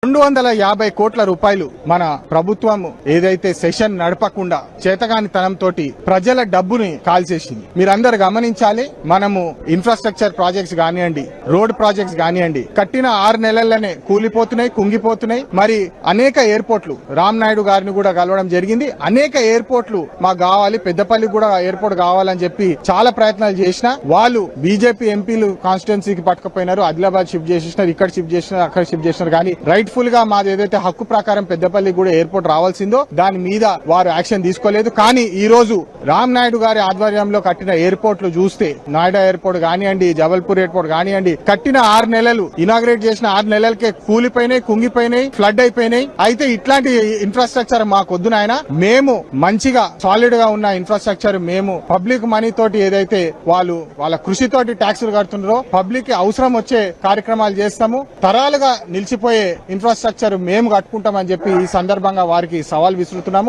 250 కోట్ల రూపాయలు మన ప్రభుత్వం ఏదైతే సెషన్ నడపకుండా చేతగానితనంతో ప్రజల డబ్బుని కాల్చేసింది. మీరందరూ గమనించాలి. మనము ఇన్ఫ్రాస్ట్రక్చర్ ప్రాజెక్ట్స్ కానివ్వండి, రోడ్ ప్రాజెక్ట్స్ కానివ్వండి, కట్టిన 6 నెలల్లోనే కూలిపోతున్నాయి, కుంగిపోతున్నాయి. మరి అనేక ఎయిర్పోర్ట్లు, రామ్ నాయుడు గారిని కూడా కలవడం జరిగింది. అనేక ఎయిర్పోర్ట్లు మాకు కావాలి, పెద్దపల్లి కూడా ఎయిర్పోర్ట్ కావాలని చెప్పి చాలా ప్రయత్నాలు చేసినా వాళ్ళు బీజేపీ ఎంపీలు కాన్స్టిట్యున్సీకి పట్టుకుపోయినారు. ఆదిలాబాద్ షిఫ్ట్ చేసినారు, ఇక్కడ షిఫ్ట్ చేసినారు, అక్కడ షిఫ్ట్ చేసినారు. కానీ ఫుల్ గా మాది ఏదైతే హక్కు ప్రకారం పెద్దపల్లి కూడా ఎయిర్పోర్ట్ రావాల్సిందో దాని మీద వారు యాక్షన్ తీసుకోలేదు. కానీ ఈ రోజు రామ్ నాయుడు గారి ఆధ్వర్యంలో కట్టిన ఎయిర్పోర్ట్లు చూస్తే, నోయిడా ఎయిర్పోర్ట్ కానివ్వండి, జబల్పూర్ ఎయిర్పోర్ట్ కానివ్వండి, కట్టిన 6 నెలలు ఇనాగ్రేట్ చేసిన 6 నెలలకే కూలిపోయినాయి, కుంగిపోయినాయి, ఫ్లడ్ అయిపోయినాయి. అయితే ఇట్లాంటి ఇన్ఫ్రాస్ట్రక్చర్ మాకొద్దు నాయన. మేము మంచిగా సాలిడ్ గా ఉన్న ఇన్ఫ్రాస్ట్రక్చర్ మేము పబ్లిక్ మనీ తోటి ఏదైతే వాళ్ళ కృషితోటి ట్యాక్సులు కడుతున్నారో పబ్లిక్ కి అవసరం వచ్చే కార్యక్రమాలు చేస్తాము. తరాలుగా నిలిచిపోయే ఇన్ఫ్రాస్ట్రక్చర్ మేము కట్టుకుంటామని చెప్పి ఈ సందర్భంగా వారికి సవాల్ విసురుతున్నాము.